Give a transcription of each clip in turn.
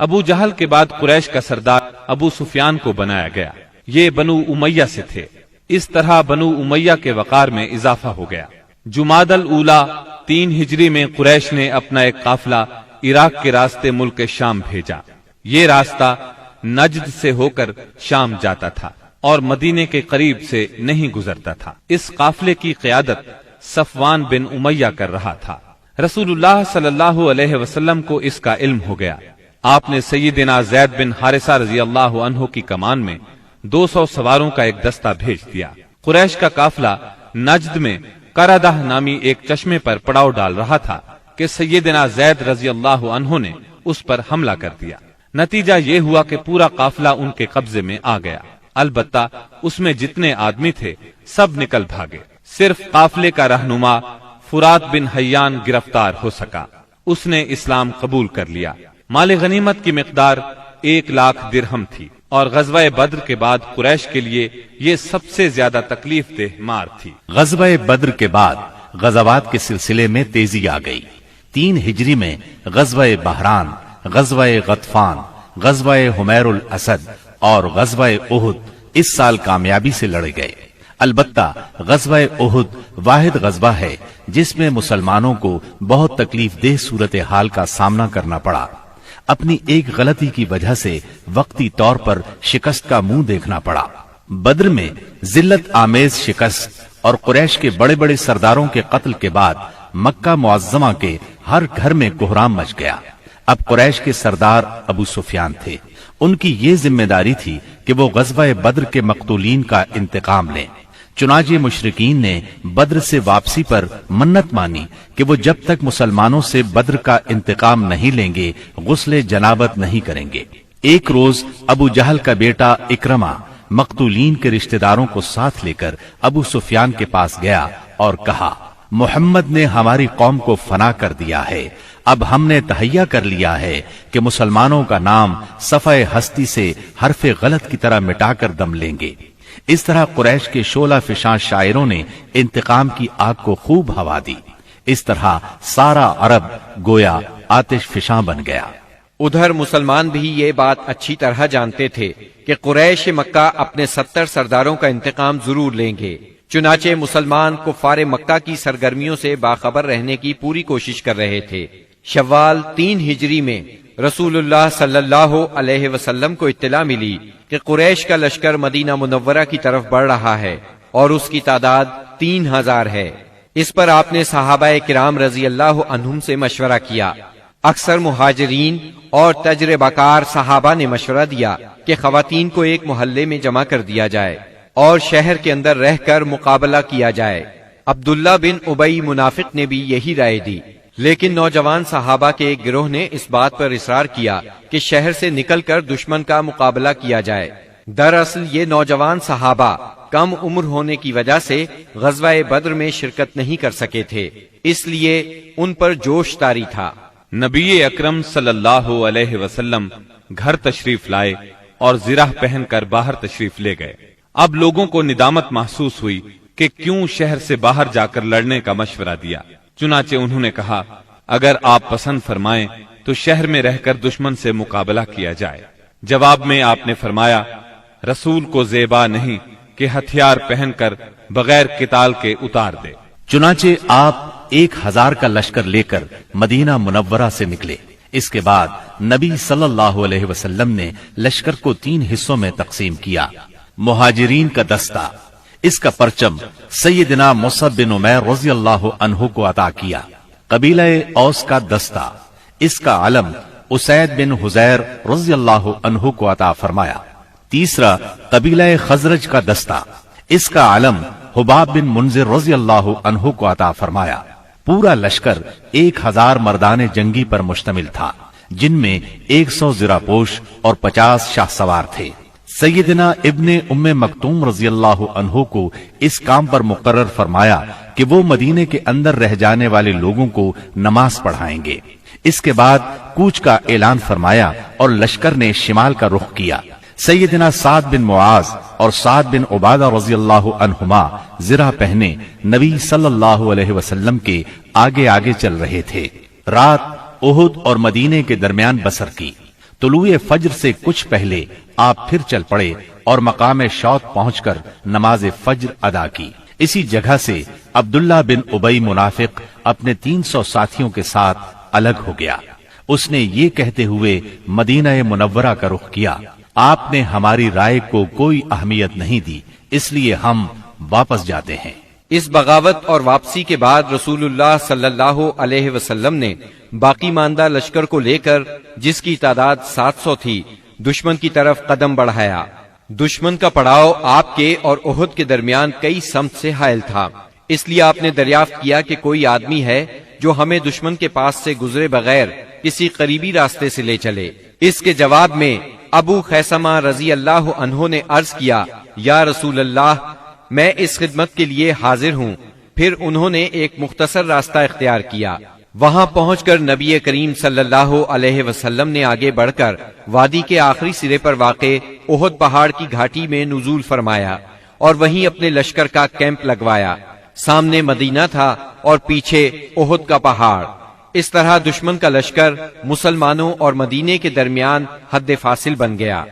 ابو جہل کے بعد قریش کا سردار ابو سفیان کو بنایا گیا۔ یہ بنو امیہ سے تھے۔ اس طرح بنو امیہ کے وقار میں اضافہ ہو گیا۔ جمادی الاولیٰ 3 ہجری میں قریش نے اپنا ایک قافلہ عراق کے راستے ملک شام بھیجا۔ یہ راستہ نجد سے ہو کر شام جاتا تھا اور مدینے کے قریب سے نہیں گزرتا تھا۔ اس قافلے کی قیادت صفوان بن امیہ کر رہا تھا۔ رسول اللہ صلی اللہ علیہ وسلم کو اس کا علم ہو گیا۔ آپ نے سیدنا زید بن حارثہ رضی اللہ عنہ کی کمان میں 200 سواروں کا ایک دستہ بھیج دیا۔ قریش کا قافلہ نجد میں قردہ نامی ایک چشمے پر پڑاؤ ڈال رہا تھا کہ سیدنا زید رضی اللہ عنہ نے اس پر حملہ کر دیا۔ نتیجہ یہ ہوا کہ پورا قافلہ ان کے قبضے میں آ گیا۔ البتہ اس میں جتنے آدمی تھے سب نکل بھاگے۔ صرف قافلے کا رہنما فرات بن حیان گرفتار ہو سکا۔ اس نے اسلام قبول کر لیا۔ مال غنیمت کی مقدار 1,00,000 درہم تھی اور غزوہ بدر کے بعد قریش کے لیے یہ سب سے زیادہ تکلیف دہ مار تھی۔ غزوہ بدر کے بعد غزوات کے سلسلے میں تیزی آ گئی۔ 3 ہجری میں غزوہ بحران، غزوہ غطفان، غزوہ حمیر الاسد اور غزوہ احد اس سال کامیابی سے لڑے گئے۔ البتہ غزوہ احد واحد غزوہ ہے جس میں مسلمانوں کو بہت تکلیف دہ صورتحال کا سامنا کرنا پڑا۔ اپنی ایک غلطی کی وجہ سے وقتی طور پر شکست کا منہ دیکھنا پڑا۔ بدر میں ذلت آمیز شکست اور قریش کے بڑے بڑے سرداروں کے قتل کے بعد مکہ معظمہ کے ہر گھر میں کوہرام مچ گیا۔ اب قریش کے سردار ابو سفیان تھے۔ ان کی یہ ذمہ داری تھی کہ وہ غزوہ بدر کے مقتولین کا انتقام لیں۔ چنانچہ مشرکین نے بدر سے واپسی پر منت مانی کہ وہ جب تک مسلمانوں سے بدر کا انتقام نہیں لیں گے غسل جنابت نہیں کریں گے۔ ایک روز ابو جہل کا بیٹا اکرمہ مقتولین کے رشتہ داروں کو ساتھ لے کر ابو سفیان کے پاس گیا اور کہا، محمد نے ہماری قوم کو فنا کر دیا ہے۔ اب ہم نے تہیہ کر لیا ہے کہ مسلمانوں کا نام صفحہ ہستی سے حرف غلط کی طرح مٹا کر دم لیں گے۔ اس طرح قریش کے شعلہ فشاں شاعروں نے انتقام کی آگ کو خوب ہوا دی۔ اس طرح سارا عرب گویا آتش فشاں بن گیا۔ ادھر مسلمان بھی یہ بات اچھی طرح جانتے تھے کہ قریش مکہ اپنے 70 سرداروں کا انتقام ضرور لیں گے۔ چنانچہ مسلمان کفار مکہ کی سرگرمیوں سے باخبر رہنے کی پوری کوشش کر رہے تھے۔ شوال 3 ہجری میں رسول اللہ صلی اللہ علیہ وسلم کو اطلاع ملی کہ قریش کا لشکر مدینہ منورہ کی طرف بڑھ رہا ہے اور اس کی تعداد 3000 ہے۔ اس پر آپ نے صحابہ کرام رضی اللہ عنہم سے مشورہ کیا۔ اکثر مہاجرین اور تجربہ کار صحابہ نے مشورہ دیا کہ خواتین کو ایک محلے میں جمع کر دیا جائے اور شہر کے اندر رہ کر مقابلہ کیا جائے۔ عبداللہ بن ابی منافق نے بھی یہی رائے دی، لیکن نوجوان صحابہ کے ایک گروہ نے اس بات پر اصرار کیا کہ شہر سے نکل کر دشمن کا مقابلہ کیا جائے۔ دراصل یہ نوجوان صحابہ کم عمر ہونے کی وجہ سے غزوہ بدر میں شرکت نہیں کر سکے تھے، اس لیے ان پر جوش طاری تھا۔ نبی اکرم صلی اللہ علیہ وسلم گھر تشریف لائے اور زرہ پہن کر باہر تشریف لے گئے۔ اب لوگوں کو ندامت محسوس ہوئی کہ کیوں شہر سے باہر جا کر لڑنے کا مشورہ دیا۔ چنانچہ انہوں نے کہا، اگر آپ پسند فرمائیں تو شہر میں رہ کر دشمن سے مقابلہ کیا جائے۔ جواب میں آپ نے فرمایا، رسول کو زیبا نہیں کہ ہتھیار پہن کر بغیر قتال کے اتار دے۔ چنانچہ آپ 1000 کا لشکر لے کر مدینہ منورہ سے نکلے۔ اس کے بعد نبی صلی اللہ علیہ وسلم نے لشکر کو 3 حصوں میں تقسیم کیا۔ مہاجرین کا دستہ، اس کا پرچم سیدنا مصعب بن عمیر رضی اللہ عنہ کو عطا کیا۔ قبیلہ اوس کا دستہ، اس کا علم اسید بن حزیر رضی اللہ عنہ کو عطا فرمایا۔ تیسرا قبیلہ خزرج کا دستہ، اس کا علم حباب بن منذر رضی اللہ عنہ کو عطا فرمایا۔ پورا لشکر 1000 مردان جنگی پر مشتمل تھا، جن میں 100 زرہ پوش اور 50 شاہ سوار تھے۔ سیدنا ابن ام مکتوم رضی اللہ عنہ کو اس کام پر مقرر فرمایا کہ وہ مدینے کے اندر رہ جانے والے لوگوں کو نماز پڑھائیں گے۔ اس کے بعد کوچ کا اعلان فرمایا اور لشکر نے شمال کا رخ کیا۔ سیدنا سعد بن معاذ اور سعد بن عبادہ رضی اللہ عنہما زرہ پہنے نبی صلی اللہ علیہ وسلم کے آگے آگے چل رہے تھے۔ رات احد اور مدینے کے درمیان بسر کی۔ طلوع فجر سے کچھ پہلے آپ پھر چل پڑے اور مقام شوط پہنچ کر نماز فجر ادا کی۔ اسی جگہ سے عبداللہ بن ابی منافق اپنے 300 ساتھیوں کے ساتھ الگ ہو گیا۔ اس نے یہ کہتے ہوئے مدینہ منورہ کا رخ کیا، آپ نے ہماری رائے کو کوئی اہمیت نہیں دی، اس لیے ہم واپس جاتے ہیں۔ اس بغاوت اور واپسی کے بعد رسول اللہ صلی اللہ علیہ وسلم نے باقی ماندہ لشکر کو لے کر، جس کی تعداد 700 تھی، دشمن کی طرف قدم بڑھایا۔ دشمن کا پڑاؤ آپ کے اور احد کے درمیان کئی سمت سے حائل تھا، اس لیے آپ نے دریافت کیا کہ کوئی آدمی ہے جو ہمیں دشمن کے پاس سے گزرے بغیر کسی قریبی راستے سے لے چلے۔ اس کے جواب میں ابو خیثمہ رضی اللہ عنہ نے عرض کیا، یا رسول اللہ، میں اس خدمت کے لیے حاضر ہوں۔ پھر انہوں نے ایک مختصر راستہ اختیار کیا۔ وہاں پہنچ کر نبی کریم صلی اللہ علیہ وسلم نے آگے بڑھ کر وادی کے آخری سرے پر واقع احد پہاڑ کی گھاٹی میں نزول فرمایا اور وہیں اپنے لشکر کا کیمپ لگوایا۔ سامنے مدینہ تھا اور پیچھے احد کا پہاڑ۔ اس طرح دشمن کا لشکر مسلمانوں اور مدینے کے درمیان حد فاصل بن گیا۔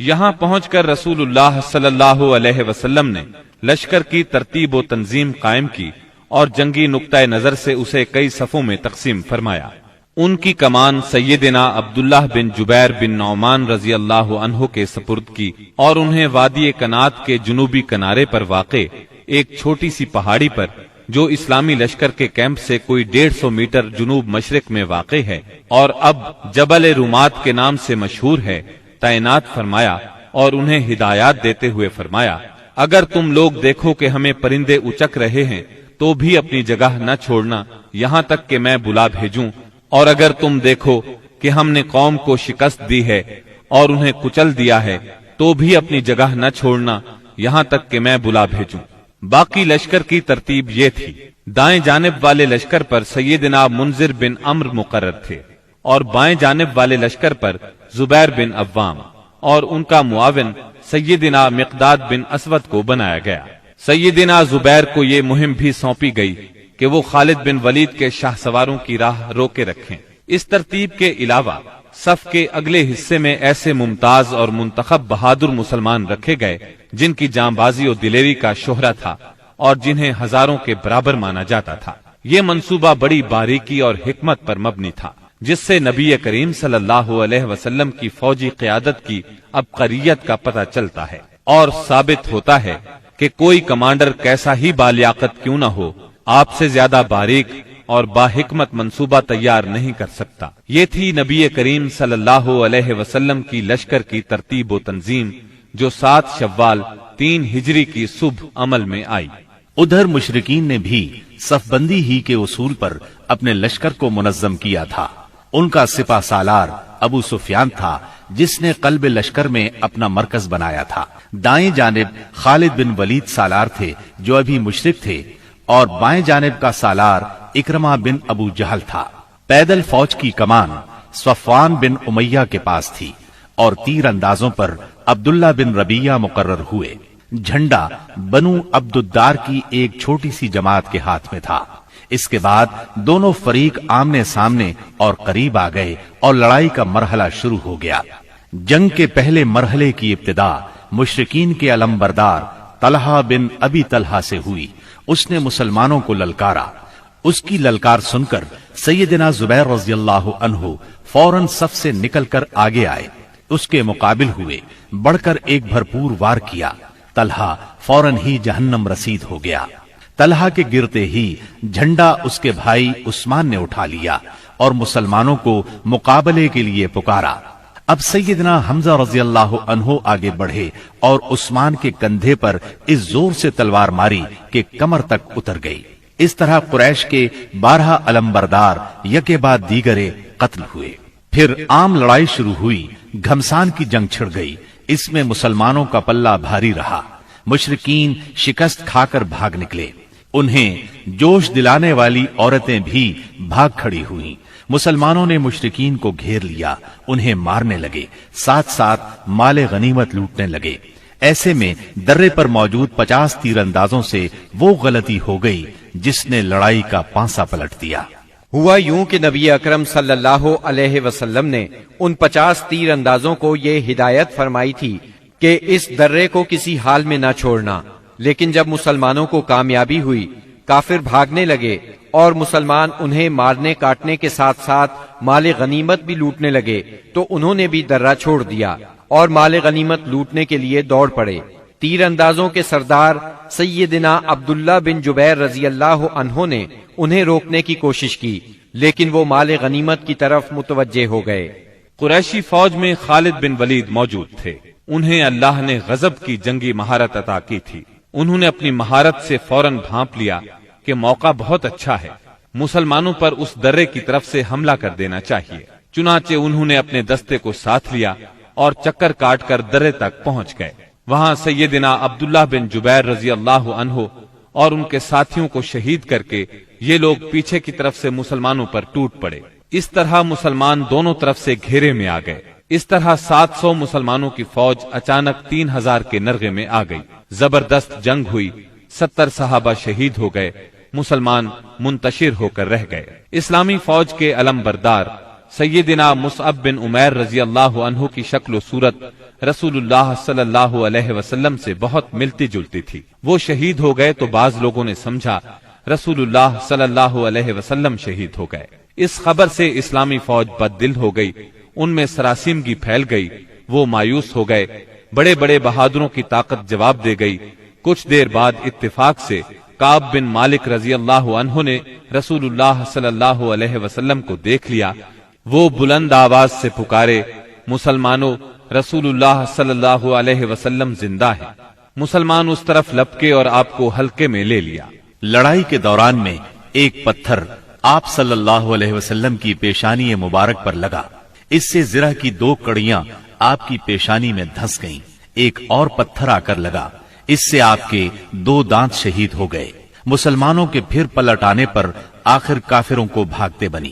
یہاں پہنچ کر رسول اللہ صلی اللہ علیہ وسلم نے لشکر کی ترتیب و تنظیم قائم کی اور جنگی نقطۂ نظر سے اسے کئی صفوں میں تقسیم فرمایا۔ ان کی کمان سیدنا عبداللہ بن جبیر بن نعمان رضی اللہ عنہ کے سپرد کی اور انہیں وادی کنات کے جنوبی کنارے پر واقع ایک چھوٹی سی پہاڑی پر، جو اسلامی لشکر کے کیمپ سے کوئی 150 میٹر جنوب مشرق میں واقع ہے اور اب جبل رومات کے نام سے مشہور ہے، تعینات فرمایا اور انہیں ہدایات دیتے ہوئے فرمایا، اگر تم لوگ دیکھو کہ ہمیں پرندے اچک رہے ہیں تو بھی اپنی جگہ نہ چھوڑنا یہاں تک کہ میں بلا بھیجوں، اور اگر تم دیکھو کہ ہم نے قوم کو شکست دی ہے اور انہیں کچل دیا ہے تو بھی اپنی جگہ نہ چھوڑنا یہاں تک کہ میں بلا بھیجوں۔ باقی لشکر کی ترتیب یہ تھی، دائیں جانب والے لشکر پر سیدنا منذر بن عمرو مقرر تھے اور بائیں جانب والے لشکر پر زبیر بن عوام اور ان کا معاون سیدنا مقداد بن اسود کو بنایا گیا۔ سیدنا زبیر کو یہ مہم بھی سونپی گئی کہ وہ خالد بن ولید کے شاہ سواروں کی راہ روکے رکھیں۔ اس ترتیب کے علاوہ صف کے اگلے حصے میں ایسے ممتاز اور منتخب بہادر مسلمان رکھے گئے جن کی جانبازی و دلیری کا شہرہ تھا اور جنہیں ہزاروں کے برابر مانا جاتا تھا۔ یہ منصوبہ بڑی باریکی اور حکمت پر مبنی تھا، جس سے نبی کریم صلی اللہ علیہ وسلم کی فوجی قیادت کی عبقریت کا پتہ چلتا ہے اور ثابت ہوتا ہے کہ کوئی کمانڈر کیسا ہی بالیاقت کیوں نہ ہو، آپ سے زیادہ باریک اور باحکمت منصوبہ تیار نہیں کر سکتا۔ یہ تھی نبی کریم صلی اللہ علیہ وسلم کی لشکر کی ترتیب و تنظیم، جو 7 شوال 3 ہجری کی صبح عمل میں آئی۔ ادھر مشرکین نے بھی صف بندی ہی کے اصول پر اپنے لشکر کو منظم کیا تھا۔ ان کا سپہ سالار ابو سفیان تھا، جس نے قلب لشکر میں اپنا مرکز بنایا تھا۔ دائیں جانب خالد بن ولید سالار تھے، جو ابھی مشرک تھے، اور بائیں جانب کا سالار اکرمہ بن ابو جہل تھا۔ پیدل فوج کی کمان صفوان بن امیہ کے پاس تھی اور تیر اندازوں پر عبداللہ بن ربیہ مقرر ہوئے۔ جھنڈا بنو عبد الدار کی ایک چھوٹی سی جماعت کے ہاتھ میں تھا۔ اس کے بعد دونوں فریق آمنے سامنے اور قریب آ گئے اور لڑائی کا مرحلہ شروع ہو گیا۔ جنگ کے پہلے مرحلے کی ابتدا مشرکین کے علمبردار طلحہ بن ابی طلحہ سے ہوئی۔ اس نے مسلمانوں کو للکارا۔ اس کی للکار سن کر سیدنا زبیر رضی اللہ عنہ فوراً صف سے نکل کر آگے آئے، اس کے مقابل ہوئے، بڑھ کر ایک بھرپور وار کیا۔ طلحہ فوراً ہی جہنم رسید ہو گیا۔ طلحہ کے گرتے ہی جھنڈا اس کے بھائی عثمان نے اٹھا لیا اور مسلمانوں کو مقابلے کے لیے پکارا۔ اب سیدنا حمزہ رضی اللہ عنہ آگے بڑھے اور عثمان کے کندھے پر اس زور سے تلوار ماری کہ کمر تک اتر گئی۔ اس طرح قریش کے 12 علمبردار یکے بعد دیگرے قتل ہوئے۔ پھر عام لڑائی شروع ہوئی۔ گھمسان کی جنگ چھڑ گئی۔ اس میں مسلمانوں کا پلہ بھاری رہا۔ مشرکین شکست کھا کر بھاگ نکلے۔ انہیں جوش دلانے والی عورتیں بھی بھاگ کھڑی ہوئیں۔ مسلمانوں نے مشرکین کو گھیر لیا، انہیں مارنے لگے، ساتھ ساتھ مال غنیمت لوٹنے لگے۔ ایسے میں درے پر موجود 50 تیر اندازوں سے وہ غلطی ہو گئی جس نے لڑائی کا پانسا پلٹ دیا۔ ہوا یوں کہ نبی اکرم صلی اللہ علیہ وسلم نے ان 50 تیر اندازوں کو یہ ہدایت فرمائی تھی کہ اس درے کو کسی حال میں نہ چھوڑنا، لیکن جب مسلمانوں کو کامیابی ہوئی، کافر بھاگنے لگے اور مسلمان انہیں مارنے کاٹنے کے ساتھ ساتھ مال غنیمت بھی لوٹنے لگے تو انہوں نے بھی درہ چھوڑ دیا اور مال غنیمت لوٹنے کے لیے دوڑ پڑے۔ تیر اندازوں کے سردار سیدنا عبداللہ بن جبیر رضی اللہ عنہ نے انہیں روکنے کی کوشش کی، لیکن وہ مال غنیمت کی طرف متوجہ ہو گئے۔ قریشی فوج میں خالد بن ولید موجود تھے۔ انہیں اللہ نے غضب کی جنگی مہارت عطا کی تھی۔ انہوں نے اپنی مہارت سے فوراً بھانپ لیا کہ موقع بہت اچھا ہے، مسلمانوں پر اس درے کی طرف سے حملہ کر دینا چاہیے۔ چنانچہ انہوں نے اپنے دستے کو ساتھ لیا اور چکر کاٹ کر درے تک پہنچ گئے۔ وہاں سیدنا عبداللہ بن جبیر رضی اللہ عنہ اور ان کے ساتھیوں کو شہید کر کے یہ لوگ پیچھے کی طرف سے مسلمانوں پر ٹوٹ پڑے۔ اس طرح مسلمان دونوں طرف سے گھیرے میں آ گئے۔ اس طرح 700 مسلمانوں کی فوج اچانک 3000 کے نرغے میں آ گئی۔ زبردست جنگ ہوئی، 70 صحابہ شہید ہو گئے، مسلمان منتشر ہو کر رہ گئے۔ اسلامی فوج کے علم بردار سیدنا مصعب بن عمیر رضی اللہ عنہ کی شکل و صورت رسول اللہ صلی اللہ علیہ وسلم سے بہت ملتی جلتی تھی۔ وہ شہید ہو گئے تو بعض لوگوں نے سمجھا رسول اللہ صلی اللہ علیہ وسلم شہید ہو گئے۔ اس خبر سے اسلامی فوج بد دل ہو گئی، ان میں سراسیمگی پھیل گئی، وہ مایوس ہو گئے۔ بڑے بڑے بہادروں کی طاقت جواب دے گئی۔ کچھ دیر بعد اتفاق سے کعب بن مالک رضی اللہ عنہ نے رسول اللہ صلی اللہ علیہ وسلم کو دیکھ لیا۔ وہ بلند آواز سے پکارے، مسلمانوں، رسول اللہ صلی اللہ علیہ وسلم زندہ ہے۔ مسلمان اس طرف لپکے اور آپ کو حلقے میں لے لیا۔ لڑائی کے دوران میں ایک پتھر آپ صلی اللہ علیہ وسلم کی پیشانی مبارک پر لگا، اس سے زرہ کی 2 کڑیاں آپ کی پیشانی میں دھس گئیں۔ ایک اور پتھر آ کر لگا، اس سے آپ کے 2 دانت شہید ہو گئے۔ مسلمانوں کے پھر پلٹ آنے پر آخر کافروں کو بھاگتے بنی۔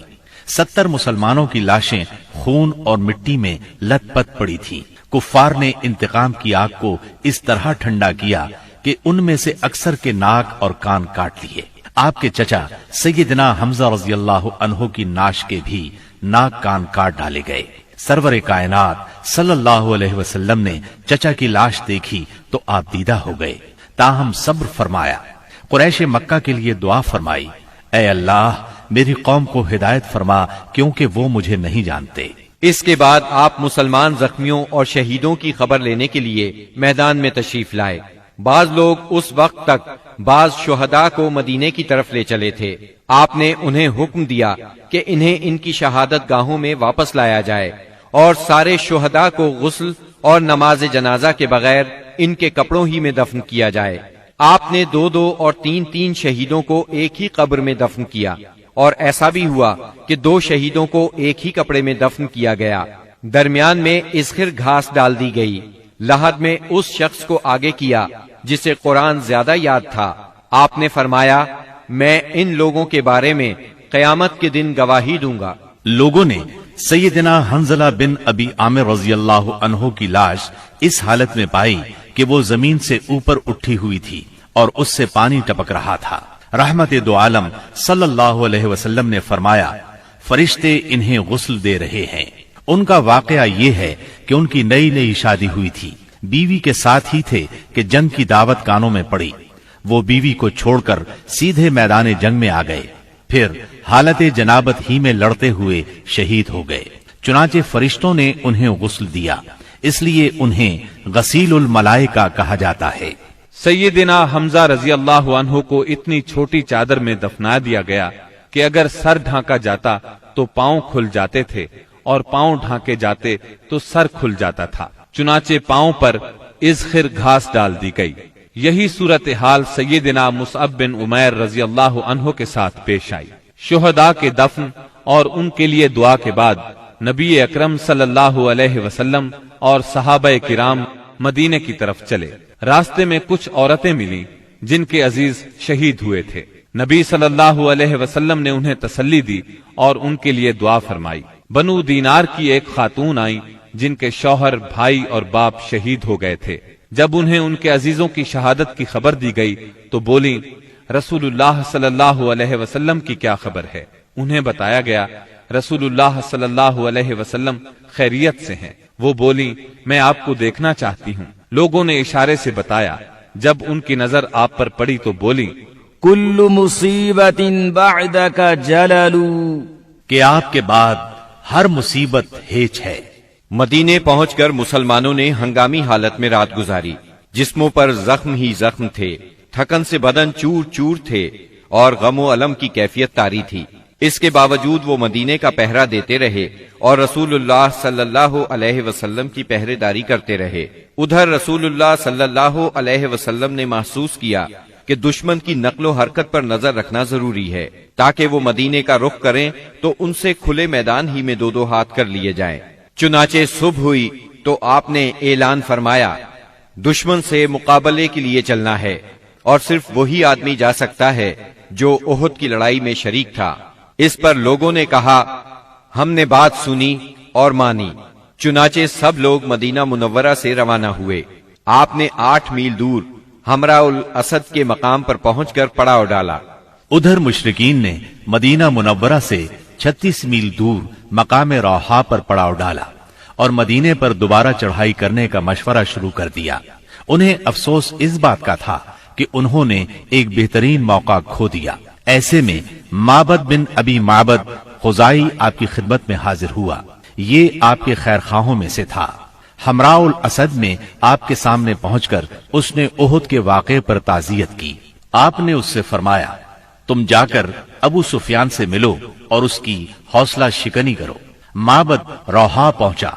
70 مسلمانوں کی لاشیں خون اور مٹی میں لت پت پڑی تھیں۔ کفار نے انتقام کی آگ کو اس طرح ٹھنڈا کیا کہ ان میں سے اکثر کے ناک اور کان کاٹ لیے۔ آپ کے چچا سیدنا حمزہ رضی اللہ عنہ کی ناش کے بھی ناک کان کاٹ ڈالے گئے۔ سرور کائنات صلی اللہ علیہ وسلم نے چچا کی لاش دیکھی تو آپ دیدہ ہو گئے، تاہم صبر فرمایا۔ قریش مکہ کے لیے دعا فرمائی، اے اللہ میری قوم کو ہدایت فرما کیونکہ وہ مجھے نہیں جانتے۔ اس کے بعد آپ مسلمان زخمیوں اور شہیدوں کی خبر لینے کے لیے میدان میں تشریف لائے۔ بعض لوگ اس وقت تک بعض شہداء کو مدینے کی طرف لے چلے تھے۔ آپ نے انہیں حکم دیا کہ انہیں ان کی شہادت گاہوں میں واپس لایا جائے اور سارے شہداء کو غسل اور نماز جنازہ کے بغیر ان کے کپڑوں ہی میں دفن کیا جائے۔ آپ نے 2 اور 3 شہیدوں کو ایک ہی قبر میں دفن کیا، اور ایسا بھی ہوا کہ 2 شہیدوں کو ایک ہی کپڑے میں دفن کیا گیا۔ درمیان میں اسخر گھاس ڈال دی گئی۔ لحد میں اس شخص کو آگے کیا جسے قرآن زیادہ یاد تھا۔ آپ نے فرمایا، میں ان لوگوں کے بارے میں قیامت کے دن گواہی دوں گا۔ لوگوں نے سیدنا حنظلہ بن ابی عامر رضی اللہ عنہ کی لاش اس حالت میں پائی کہ وہ زمین سے اوپر اٹھی ہوئی تھی اور اس سے پانی ٹپک رہا تھا۔ رحمت دو عالم صلی اللہ علیہ وسلم نے فرمایا، فرشتے انہیں غسل دے رہے ہیں۔ ان کا واقعہ یہ ہے کہ ان کی نئی شادی ہوئی تھی، بیوی کے ساتھ ہی تھے کہ جنگ کی دعوت کانوں میں پڑی۔ وہ بیوی کو چھوڑ کر سیدھے میدان جنگ میں آ گئے، پھر حالت جنابت ہی میں لڑتے ہوئے شہید ہو گئے۔ چنانچہ فرشتوں نے انہیں غسل دیا، اس لیے انہیں غسیل الملائکہ کہا جاتا ہے۔ سیدنا حمزہ رضی اللہ عنہ کو اتنی چھوٹی چادر میں دفنا دیا گیا کہ اگر سر ڈھانکا جاتا تو پاؤں کھل جاتے تھے اور پاؤں ڈھانکے جاتے تو سر کھل جاتا تھا۔ چنانچہ پاؤں پر اذخر گھاس ڈال دی گئی۔ یہی صورتحال سیدنا مصعب بن عمیر رضی اللہ عنہ کے ساتھ پیش آئی۔ شہداء کے دفن اور ان کے لیے دعا کے بعد نبی اکرم صلی اللہ علیہ وسلم اور صحابہ کرام مدینے کی طرف چلے۔ راستے میں کچھ عورتیں ملی جن کے عزیز شہید ہوئے تھے۔ نبی صلی اللہ علیہ وسلم نے انہیں تسلی دی اور ان کے لیے دعا فرمائی۔ بنو دینار کی ایک خاتون آئی جن کے شوہر، بھائی اور باپ شہید ہو گئے تھے۔ جب انہیں ان کے عزیزوں کی شہادت کی خبر دی گئی تو بولی، رسول اللہ صلی اللہ علیہ وسلم کی کیا خبر ہے؟ انہیں بتایا گیا رسول اللہ صلی اللہ علیہ وسلم خیریت سے ہیں۔ وہ بولی میں آپ کو دیکھنا چاہتی ہوں۔ لوگوں نے اشارے سے بتایا۔ جب ان کی نظر آپ پر پڑی تو بولی کل مصیبت بعدک جلل، کہ آپ کے بعد ہر مصیبت ہیچ ہے۔ مدینے پہنچ کر مسلمانوں نے ہنگامی حالت میں رات گزاری۔ جسموں پر زخم ہی زخم تھے، تھکن سے بدن چور چور تھے اور غم و الم کی کیفیت طاری تھی۔ اس کے باوجود وہ مدینے کا پہرا دیتے رہے اور رسول اللہ صلی اللہ علیہ وسلم کی پہرے داری کرتے رہے۔ ادھر رسول اللہ صلی اللہ علیہ وسلم نے محسوس کیا کہ دشمن کی نقل و حرکت پر نظر رکھنا ضروری ہے تاکہ وہ مدینے کا رخ کریں تو ان سے کھلے میدان ہی میں دو دو ہاتھ کر لیے جائیں۔ چنانچہ صبح ہوئی تو آپ نے اعلان فرمایا دشمن سے مقابلے کے لیے چلنا ہے، اور صرف وہی آدمی جا سکتا ہے جو احد کی لڑائی میں شریک تھا۔ اس پر لوگوں نے کہا ہم نے بات سنی اور مانی۔ چنانچہ سب لوگ مدینہ منورہ سے روانہ ہوئے۔ آپ نے 8 میل دور ہمراء الاسد کے مقام پر پہنچ کر پڑاؤ ڈالا۔ ادھر مشرکین نے مدینہ منورہ سے 36 میل دور مقام روحا پر پڑاؤ ڈالا اور مدینے پر دوبارہ چڑھائی کرنے کا مشورہ شروع کر دیا۔ انہیں افسوس اس بات کا تھا کہ انہوں نے ایک بہترین موقع کھو دیا۔ ایسے میں معبد بن ابی معبد خزائی آپ کی خدمت میں حاضر ہوا۔ یہ آپ کے خیر خواہوں میں سے تھا۔ ہمراء الاسد میں آپ کے سامنے پہنچ کر اس نے احد کے واقعے پر تعزیت کی۔ آپ نے اس سے فرمایا تم جا کر ابو سفیان سے ملو اور اس کی حوصلہ شکنی کرو۔ معبد روحا پہنچا۔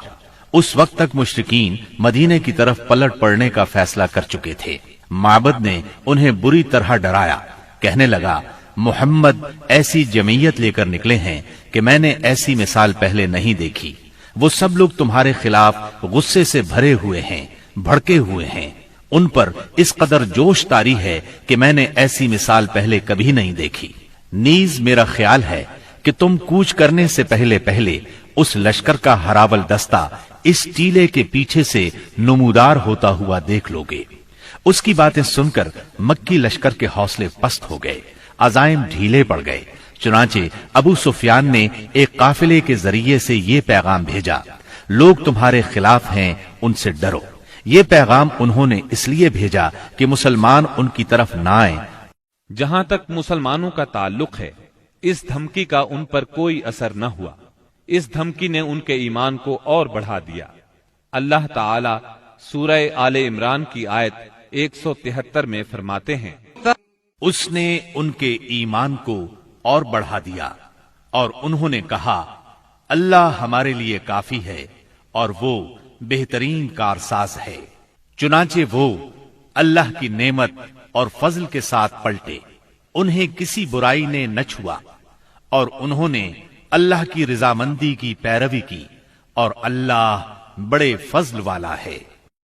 اس وقت تک مشرکین مدینے کی طرف پلٹ پڑنے کا فیصلہ کر چکے تھے۔ معبد نے انہیں بری طرح ڈرایا، کہنے لگا محمد ایسی جمعیت لے کر نکلے ہیں کہ میں نے ایسی مثال پہلے نہیں دیکھی۔ وہ سب لوگ تمہارے خلاف غصے سے بھرے ہوئے ہیں، بھڑکے ہوئے ہیں۔ ان پر اس قدر جوش طاری ہے کہ میں نے ایسی مثال پہلے کبھی نہیں دیکھی۔ نیز میرا خیال ہے کہ تم کوچ کرنے سے پہلے پہلے اس لشکر کا ہراول دستہ اس ٹیلے کے پیچھے سے نمودار ہوتا ہوا دیکھ لو گے۔ اس کی باتیں سن کر مکی لشکر کے حوصلے پست ہو گئے، عزائم ڈھیلے پڑ گئے۔ چنانچہ ابو سفیان نے ایک قافلے کے ذریعے سے یہ پیغام بھیجا لوگ تمہارے خلاف ہیں، ان سے ڈرو۔ یہ پیغام انہوں نے اس لیے بھیجا کہ مسلمان ان کی طرف نہ آئیں۔ جہاں تک مسلمانوں کا تعلق ہے اس دھمکی کا ان پر کوئی اثر نہ ہوا۔ اس دھمکی نے ان کے ایمان کو اور بڑھا دیا۔ اللہ تعالی سورہ آل عمران کی آیت 173 میں فرماتے ہیں اس نے ان کے ایمان کو اور بڑھا دیا اور انہوں نے کہا اللہ ہمارے لیے کافی ہے اور وہ بہترین کارساز ہے۔ چنانچہ وہ اللہ کی نعمت اور فضل کے ساتھ پلٹے، انہیں کسی برائی نے نہ چھوا اور انہوں نے اللہ کی رضامندی کی پیروی کی اور اللہ بڑے فضل والا ہے۔